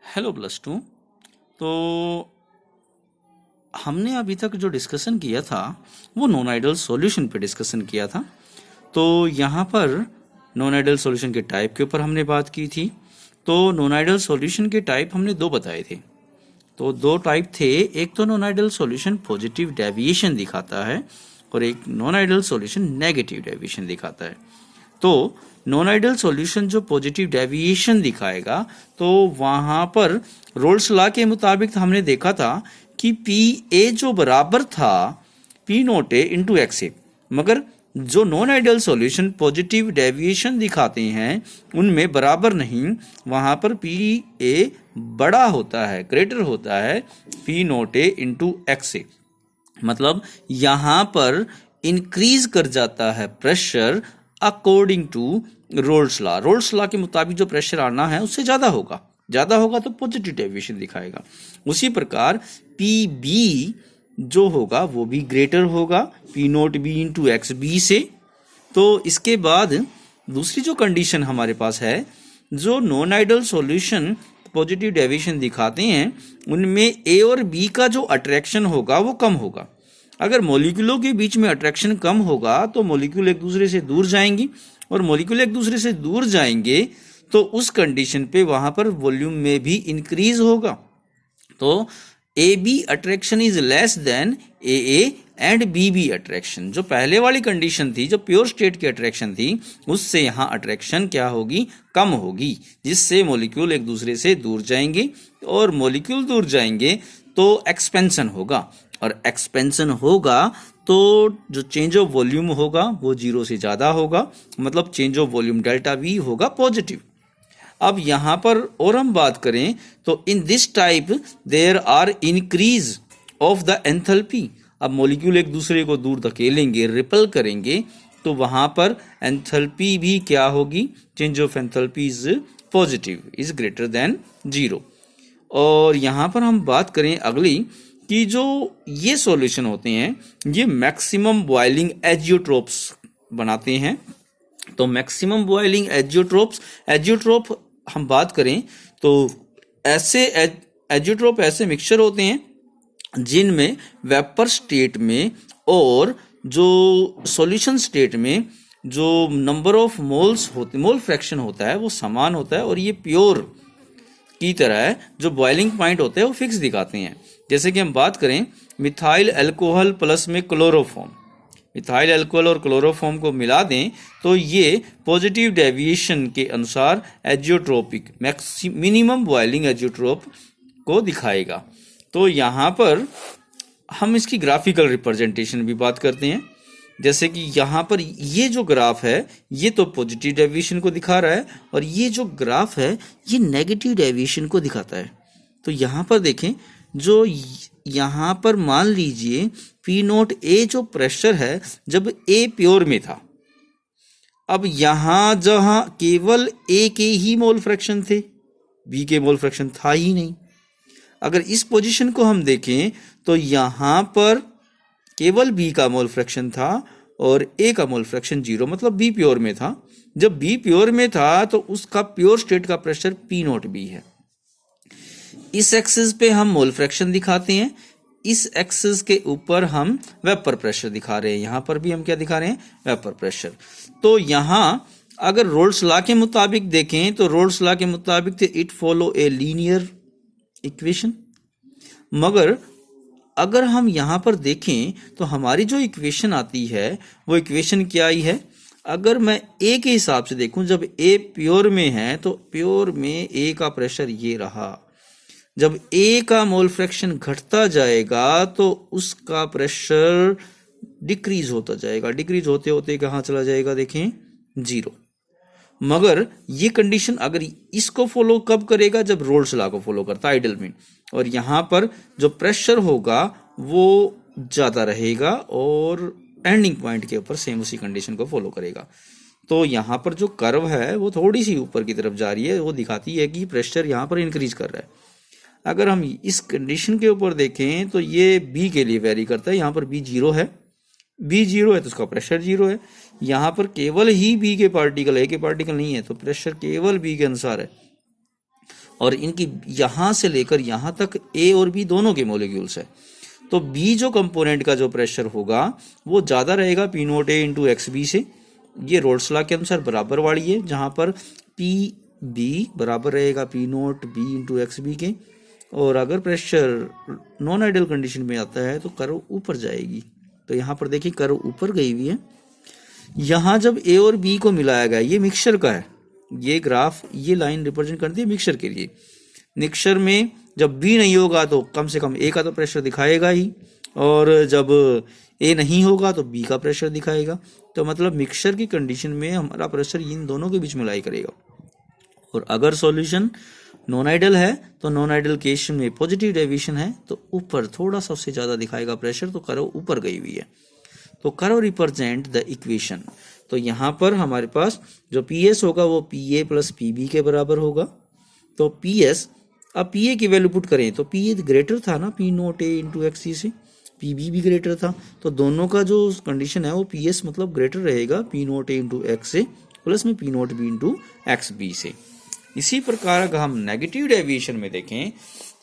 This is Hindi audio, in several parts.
Hello plus two. तो हमने अभी तक जो डिस्कशन किया था वो नॉन आइडियल सॉल्यूशन पे डिस्कशन किया था। तो यहाँ पर नॉन आइडियल सॉल्यूशन के टाइप के ऊपर हमने बात की थी। तो नॉन आइडियल सॉल्यूशन के टाइप हमने दो बताए थे। तो दो टाइप थे, एक तो non ideal solution positive deviation दिखाता है और एक non ideal solution negative deviation दिखाता है। तो नॉन आइडियल सॉल्यूशन जो पॉजिटिव डेविएशन दिखाएगा तो वहां पर रोल्स लॉ के मुताबिक हमने देखा था कि पी ए जो बराबर था P note A into X ए, मगर जो non ideal solution positive deviation दिखाते हैं उनमें बराबर नहीं, वहां पर पी ए बड़ा होता है, ग्रेटर होता है P note A into X A. मतलब यहां पर इंक्रीज कर जाता है pressure according to Raoult's law. Raoult's law के मुताबिक जो प्रेशर आना है उससे ज्यादा होगा तो पॉजिटिव डेविएशन दिखाएगा। उसी प्रकार पी बी जो होगा वो भी ग्रेटर होगा P nought B into X B से। तो इसके बाद दूसरी जो कंडीशन हमारे पास है, जो non ideal solution positive deviation दिखाते हैं उनमें ए और बी का जो अट्रैक्शन होगा वो कम होगा। अगर मॉलिक्यूलों के बीच में अट्रैक्शन कम होगा तो मॉलिक्यूल एक दूसरे से दूर जाएंगी, और मॉलिक्यूल एक दूसरे से दूर जाएंगे तो उस कंडीशन पे वहां पर वॉल्यूम में भी इंक्रीज होगा। तो A B attraction is less than A A and B B attraction. जो पहले वाली कंडीशन थी, जो प्योर स्टेट की अट्रैक्शन थी, उससे यहाँ अट्रैक्शन क्या होगी, कम होगी, जिससे मॉलिक्यूल एक दूसरे से दूर जाएंगे, और मॉलिक्यूल दूर जाएंगे तो एक्सपेंशन होगा, और एक्सपेंशन होगा तो जो चेंज ऑफ वॉल्यूम होगा वो जीरो से ज्यादा होगा, मतलब change of volume delta V होगा पॉजिटिव। अब यहां पर और हम बात करें तो in this type there are increase of the enthalpy. अब मॉलिक्यूल एक दूसरे को दूर धकेलेंगे, रिपल करेंगे, तो वहां पर एंथैल्पी भी क्या होगी, change of enthalpy is positive, is greater than zero. और यहां पर हम बात करें अगली कि जो ये सॉल्यूशन होते हैं ये मैक्सिमम बॉइलिंग एजियोट्रोप्स बनाते हैं। तो मैक्सिमम बॉइलिंग एजियोट्रोप हम बात करें तो ऐसे एजियोट्रोप ऐसे मिक्सचर होते हैं जिनमें वेपर स्टेट में और जो सॉल्यूशन स्टेट में जो नंबर ऑफ मोल्स होते, मोल फ्रैक्शन होता है वो समान होता है, और ये प्योर की तरह है, जो बॉइलिंग पॉइंट होते हैं वो फिक्स दिखाते हैं। जैसे कि हम बात करें मिथाइल अल्कोहल प्लस में क्लोरोफॉर्म, मिथाइल अल्कोहल और क्लोरोफॉर्म को मिला दें तो ये पॉजिटिव डेविएशन के अनुसार एजियोट्रोपिक मिनिमम बॉइलिंग एजियोट्रोप को दिखाएगा। तो यहाँ पर हम इसकी ग्राफिकल रिप्रेजेंटेशन भी बात करते हैं। जैसे कि यहाँ पर ये जो ग्राफ है ये तो पॉजिटिव डेविएशन को दिखा रहा है, और ये जो ग्राफ है ये नेगेटिव डेविएशन को दिखाता है। तो यहाँ पर देखें, जो यहाँ पर मान लीजिए पी नोट ए जो प्रेशर है जब ए प्योर में था, अब यहाँ जहाँ केवल ए के ही मोल फ्रैक्शन थे, बी के मोल फ्रैक्शन था ही नहीं। अगर इस पोजीशन को हम देखें तो यहाँ पर केवल बी का मोल फ्रैक्शन था और ए का मोल फ्रैक्शन जीरो, मतलब बी प्योर में था। जब बी प्योर में था तो उसका प्योर स्टेट का प्रेशर पी नोट बी है। इस एक्सिस पे हम मोल फ्रैक्शन दिखाते हैं, इस एक्सिस के ऊपर हम वेपर प्रेशर दिखा रहे हैं। यहां पर भी हम क्या दिखा रहे हैं, वेपर प्रेशर। तो यहां अगर रोल्स लॉ के मुताबिक देखें तो रोल्स लॉ के मुताबिक it follow a linear equation, मगर अगर हम यहां पर देखें तो हमारी जो इक्वेशन आती है वो इक्वेशन क्या आई है। अगर मैं ए के हिसाब से देखूं, जब ए प्योर में है तो प्योर में ए का प्रेशर ये रहा, जब ए का मोल फ्रैक्शन घटता जाएगा तो उसका प्रेशर डिक्रीज होता जाएगा, डिक्रीज होते होते कहां चला जाएगा, देखें जीरो। मगर ये कंडीशन अगर इसको फॉलो कब करेगा, जब रोल्स लॉ को फॉलो करता है आइडल में, और यहां पर जो प्रेशर होगा वो ज्यादा रहेगा और एंडिंग पॉइंट के ऊपर सेम उसी कंडीशन को फॉलो करेगा। तो यहाँ पर जो कर्व है वो थोड़ी सी ऊपर की तरफ जा रही है, वो दिखाती है कि प्रेशर यहाँ पर इंक्रीज कर रहा है। अगर हम इस कंडीशन के ऊपर देखें तो ये बी के लिए वेरी करता है, यहाँ पर बी जीरो है, बी जीरो है तो उसका प्रेशर जीरो है। यहाँ पर केवल ही बी के पार्टिकल, ए के पार्टिकल नहीं है, तो प्रेशर केवल बी के अनुसार है। और इनकी यहाँ से लेकर यहाँ तक ए और बी दोनों के मॉलिक्यूल्स है। तो बी जो कंपोनेंट का जो प्रेशर होगा वो ज़्यादा रहेगा P note A into X B से। ये रोल्स लॉ के अनुसार बराबर वाली है, जहाँ पर पी बी बराबर रहेगा P nought B into X B के। और अगर प्रेशर नॉन आइडियल कंडीशन में आता है तो कर्व ऊपर जाएगी। तो यहाँ पर देखिए कर्व ऊपर गई हुई है। यहाँ जब ए और बी को मिलाया गया, ये मिक्सचर का है, ये ग्राफ, ये लाइन रिप्रेजेंट करती है मिक्सचर के लिए। मिक्सचर में जब बी नहीं होगा तो कम से कम ए का तो प्रेशर दिखाएगा ही, और जब ए नहीं होगा तो बी का प्रेशर दिखाएगा। तो मतलब मिक्सचर की कंडीशन में हमारा प्रेशर इन दोनों के बीच में लाई करेगा। और अगर सॉल्यूशन नॉन आइडियल है तो नॉन आइडियल केस में पॉजिटिव डेविएशन है तो ऊपर थोड़ा सा उससे ज़्यादा दिखाएगा प्रेशर, तो कर्व ऊपर गई हुई है। तो कर्व रिप्रेजेंट द इक्वेशन। तो यहाँ पर हमारे पास जो पी एस होगा वो P A plus P B के बराबर होगा। तो पी एस, अब पी ए की वैल्यू पुट करें तो पी ए ग्रेटर था ना P note A into x सी से, पी बी भी ग्रेटर था, तो दोनों का जो कंडीशन है वो पी एस मतलब ग्रेटर रहेगा P note A into X से प्लस में P nought B into X B से। इसी प्रकार अगर हम नेगेटिव डेविएशन में देखें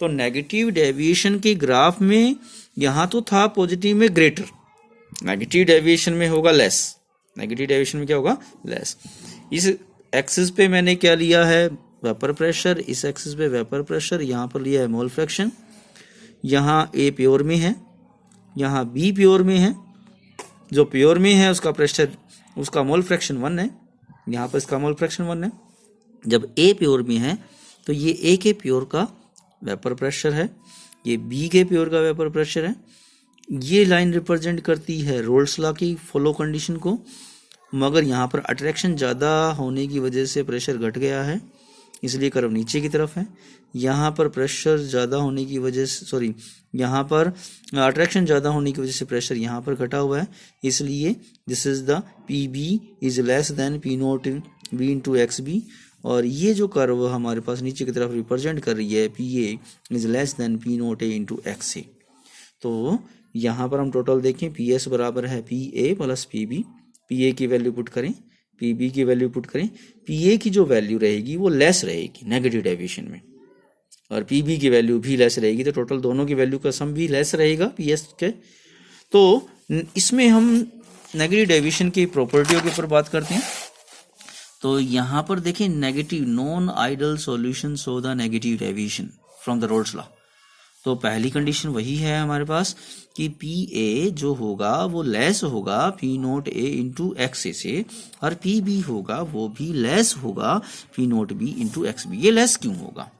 तो नेगेटिव डेविएशन के ग्राफ में यहाँ तो था पॉजिटिव में ग्रेटर, नेगेटिव डेविएशन में होगा लेस। नेगेटिव डेविएशन में क्या होगा? लेस। इस एक्सिस पे मैंने क्या लिया है? Vapour pressure. इस एक्सिस पे वेपर प्रेशर, यहाँ पर लिया है मोल फ्रैक्शन। यहाँ ए प्योर में है, यहाँ बी प्योर में है। जो प्योर में है उसका प्रेशर, उसका मोल फ्रैक्शन 1 है, यहाँ पर इसका मोल फ्रैक्शन 1 है। जब ए प्योर में है तो ये ए के प्योर का वेपर प्रेशर है, ये बी के प्योर का वेपर प्रेशर है। ये लाइन रिप्रेजेंट करती है रोल्स लॉ की फॉलो कंडीशन को, मगर यहाँ पर अट्रैक्शन ज़्यादा होने की वजह से प्रेशर घट गया है, इसलिए कर्व नीचे की तरफ है। यहाँ पर प्रेशर ज़्यादा होने की वजह से, यहाँ पर अट्रैक्शन ज़्यादा होने की वजह से प्रेशर यहाँ पर घटा हुआ है, इसलिए this is the P B is less than P nought B into X B. और ये जो कर्व हमारे पास नीचे की तरफ रिप्रेजेंट कर रही है P A is less than P note A into X A. तो यहाँ पर हम टोटल देखें, पी एस बराबर है P A plus P B. P A की वैल्यू पुट करें, पी बी की वैल्यू पुट करें। पी ए की जो वैल्यू रहेगी वो लेस रहेगी नेगेटिव डेविएशन में, और पी बी की वैल्यू भी लेस रहेगी, तो टोटल दोनों की वैल्यू का सम भी लेस रहेगा पी एस के। तो इसमें हम नेगेटिव डेविएशन की प्रॉपर्टियों के ऊपर बात करते हैं। तो यहाँ पर देखें, negative non ideal solution show the negative deviation from the roles law. तो पहली कंडीशन वही है हमारे पास कि पी ए जो होगा वो लेस होगा P note A into X A से, और पी बी होगा वो भी लेस होगा P nought B into X B. ये लेस क्यों होगा?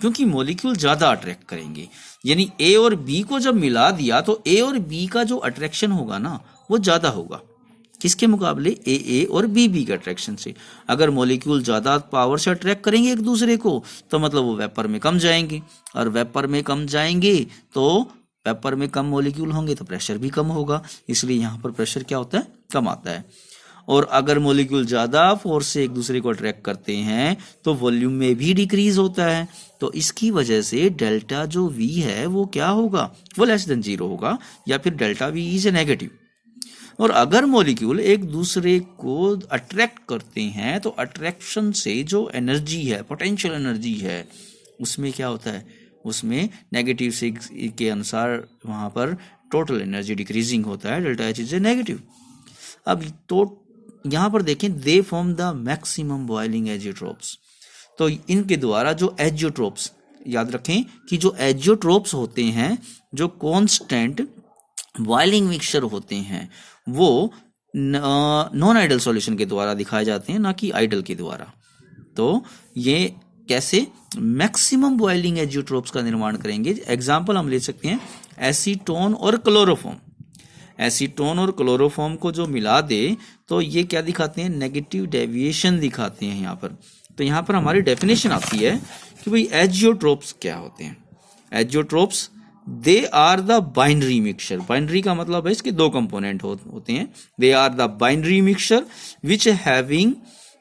क्योंकि मॉलिक्यूल ज़्यादा अट्रैक्ट करेंगे, यानी ए और बी को जब मिला दिया तो ए और बी का जो अट्रैक्शन होगा ना वो ज़्यादा होगा, किसके मुकाबले? ए और बी के अट्रैक्शन से। अगर मॉलिक्यूल ज़्यादा पावर से अट्रैक्ट करेंगे एक दूसरे को तो मतलब वो वेपर में कम जाएंगे, और वेपर में कम जाएंगे तो वेपर में कम मॉलिक्यूल होंगे तो प्रेशर भी कम होगा, इसलिए यहाँ पर प्रेशर क्या होता है? कम आता है। और अगर मॉलिक्यूल ज़्यादा फोर्स से एक दूसरे को अट्रैक्ट करते हैं तो वॉल्यूम में भी डिक्रीज होता है, तो इसकी वजह से डेल्टा जो वी है वो क्या होगा? वो लेस देन 0 होगा, या फिर delta we is a negative. और अगर मॉलिक्यूल एक दूसरे को अट्रैक्ट करते हैं तो अट्रैक्शन से जो एनर्जी है, पोटेंशियल एनर्जी है, उसमें क्या होता है? उसमें नेगेटिव से के अनुसार वहाँ पर टोटल एनर्जी डिक्रीजिंग होता है, delta H is a negative. अब तो यहाँ पर देखें, they form the maximum boiling azeotropes. तो इनके द्वारा जो एजियोट्रोप्स, याद रखें कि जो एजियोट्रोप्स होते हैं, जो कॉन्स्टेंट बॉइलिंग मिक्सचर होते हैं, वो नॉन आइडल सॉल्यूशन के द्वारा दिखाए जाते हैं, ना कि आइडल के द्वारा। तो ये कैसे मैक्सिमम बॉइलिंग एजियोट्रोप्स का निर्माण करेंगे? एग्जाम्पल हम ले सकते हैं एसीटोन और क्लोरोफॉर्म। एसीटोन और क्लोरोफॉर्म को जो मिला दे तो ये क्या दिखाते हैं? नेगेटिव डेविएशन दिखाते हैं यहाँ पर। तो यहाँ पर हमारी डेफिनेशन आती है कि भाई एजियोट्रोप्स क्या होते हैं। Azeotropes they are the binary mixture. Binary का मतलब है इसके दो कंपोनेंट होते हैं। They are the binary mixture which having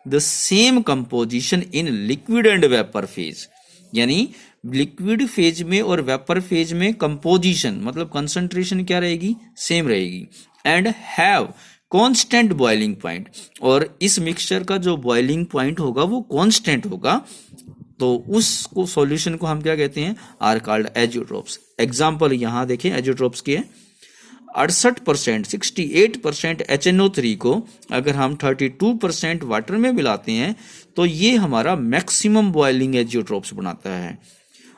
the same composition in liquid and vapour phase. यानी लिक्विड फेज में और वेपर फेज में कंपोजिशन मतलब कंसंट्रेशन क्या रहेगी? सेम रहेगी। And have constant boiling point, और इस मिक्सचर का जो बॉइलिंग पॉइंट होगा वो कांस्टेंट होगा। तो उस सॉल्यूशन को हम क्या कहते हैं, आर कॉल्ड एजियोट्रोप्स। एग्जाम्पल यहाँ देखें एजियोट्रोप्स की है। 68% 68% HNO3 को अगर हम 32% वाटर में मिलाते हैं तो ये हमारा मैक्सिमम बॉइलिंग एजियोट्रोप्स बनाता है।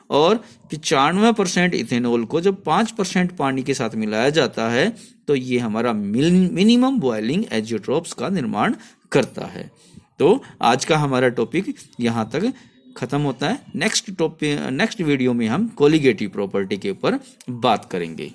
और 95% इथेनॉल को जब 5% पानी के साथ मिलाया जाता है तो ये हमारा मिनिमम बॉइलिंग एजियोट्रोप्स का निर्माण करता है। तो आज का हमारा टॉपिक यहाँ तक खत्म होता है। नेक्स्ट वीडियो में हम कोलिगेटिव प्रॉपर्टी के ऊपर बात करेंगे।